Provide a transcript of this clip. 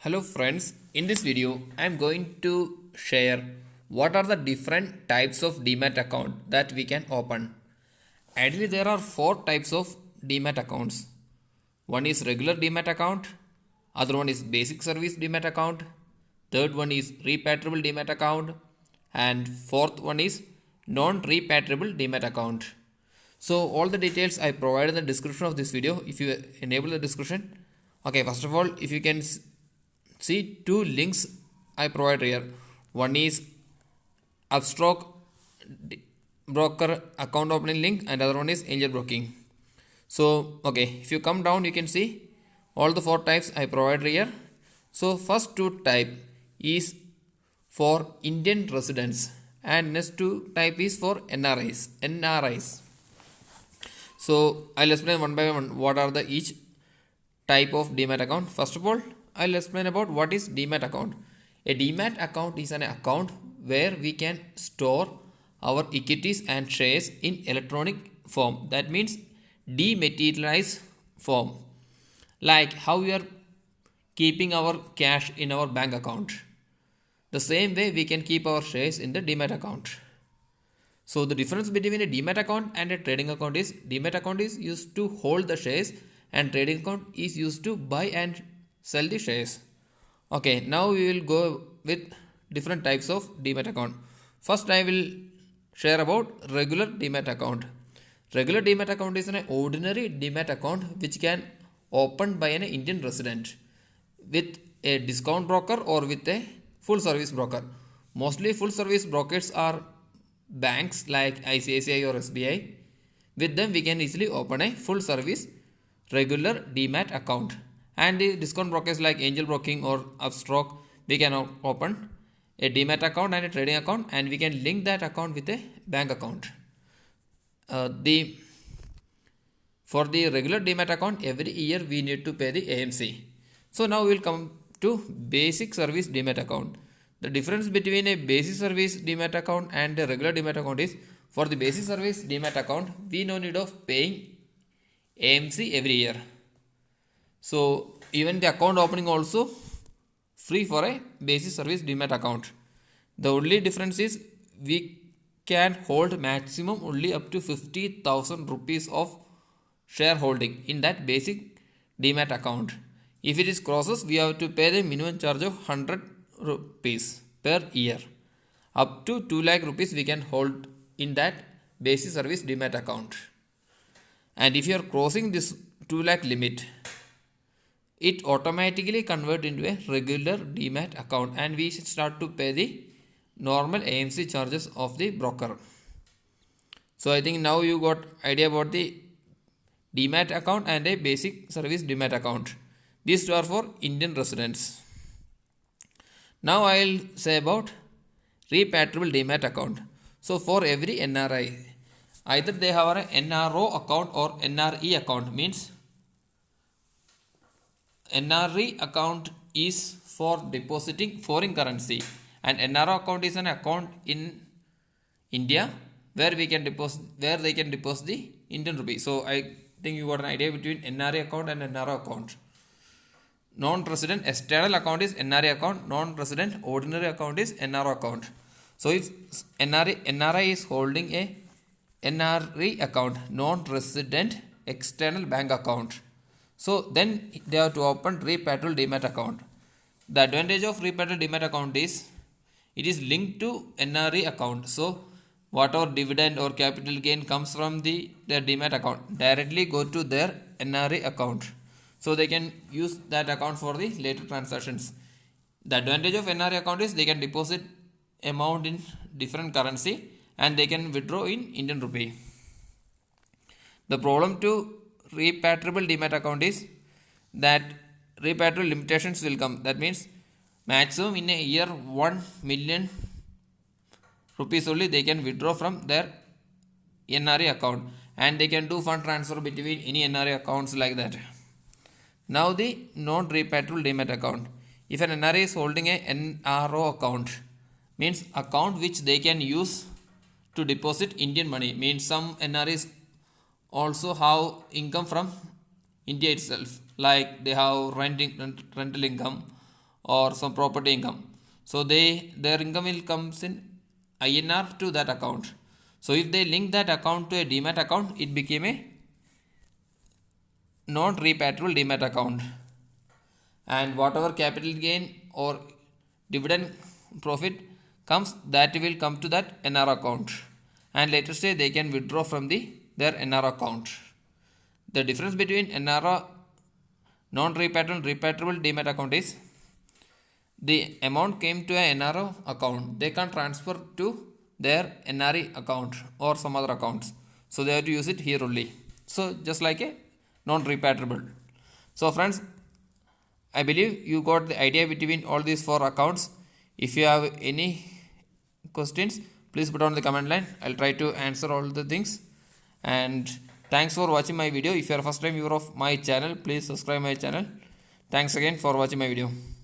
Hello friends, in this video I am going to share what are the different types of Demat account that we can open. Ideally there are four types of Demat accounts. One is regular Demat account, other one is basic service Demat account, third one is repatriable Demat account, and fourth one is non-repatriable Demat account. So all the details I provided in the description of this video. If you enable the description, okay, first of all, if you can see two links I provide here. One is Upstox broker account opening link and other one is angel broking. So okay, if you come down you can see all the four types I provide here. So first two type is for Indian residents and next two type is for NRIs. So I'll explain one by one what are the each type of Demat account. First of all, I'll explain about what is Demat account. A Demat account is an account where we can store our equities and shares in electronic form. That means dematerialized form. Like how we are keeping our cash in our bank account. The same way we can keep our shares in the Demat account. So the difference between a Demat account and a trading account is Demat account is used to hold the shares and trading account is used to buy and sell the shares. Okay, now we will go with different types of Demat account. First I will share about regular Demat account. Regular Demat account is an ordinary Demat account which can open by an Indian resident with a discount broker or with a full service broker. Mostly full service brokers are banks like ICICI or SBI. With them we can easily open a full service regular Demat account. And the discount brokers like angel broking or Upstox, we can open a Demat account and a trading account and we can link that account with a bank account. For the regular Demat account, every year we need to pay the AMC. So now we will come to basic service Demat account. The difference between a basic service Demat account and a regular Demat account is for the basic service Demat account, we no need of paying AMC every year. So even the account opening also free for a basic service Demat account. The only difference is we can hold maximum only up to 50,000 rupees of shareholding in that basic Demat account. If it is crosses, we have to pay the minimum charge of 100 rupees per year. Up to 2 lakh rupees we can hold in that basic service Demat account. And if you are crossing this 2 lakh limit, it automatically convert into a regular Demat account and we should start to pay the normal AMC charges of the broker. So I think now you got idea about the Demat account and a basic service Demat account. These two are for Indian residents. Now I will say about repatriable Demat account. So for every NRI, either they have an NRO account or NRE account. Means NRE account is for depositing foreign currency and NRO account is an account in India where they can deposit the Indian rupee. So I think you got an idea between NRE account and NRO account. Non-resident external account is NRE account, non-resident ordinary account is NRO account. So if NRI is holding a NRE account, non-resident external bank account, so then they have to open repatriable Demat account. The advantage of repatriable Demat account is it is linked to NRE account. So whatever dividend or capital gain comes from their Demat account directly go to their NRE account. So they can use that account for the later transactions. The advantage of NRE account is they can deposit amount in different currency and they can withdraw in Indian rupee. The problem to repatriable Demat account is that repatriable limitations will come. That means maximum in a year 1 million rupees only they can withdraw from their NRE account and they can do fund transfer between any NRE accounts like that. Now the non-repatriable Demat account. If an NRI is holding a NRO account, means account which they can use to deposit Indian money. Means some NRIs also have income from India itself, like they have rental income or some property income. So their income will comes in INR to that account. So if they link that account to a demat account, it became a non-repatriable demat account, and whatever capital gain or dividend profit comes, that will come to that NR account, and later stage they can withdraw from their NR account. The difference between NR non-repatriable and repatriable demat account is the amount came to a NRO account, they can transfer to their NRE account or some other accounts, so they have to use it here only. So just like a non-repatriable. So friends, I believe you got the idea between all these four accounts. If you have any questions, please put on the comment line. I'll try to answer all the things. And thanks for watching my video. If you are first time viewer of my channel, please subscribe my channel. Thanks again for watching my video.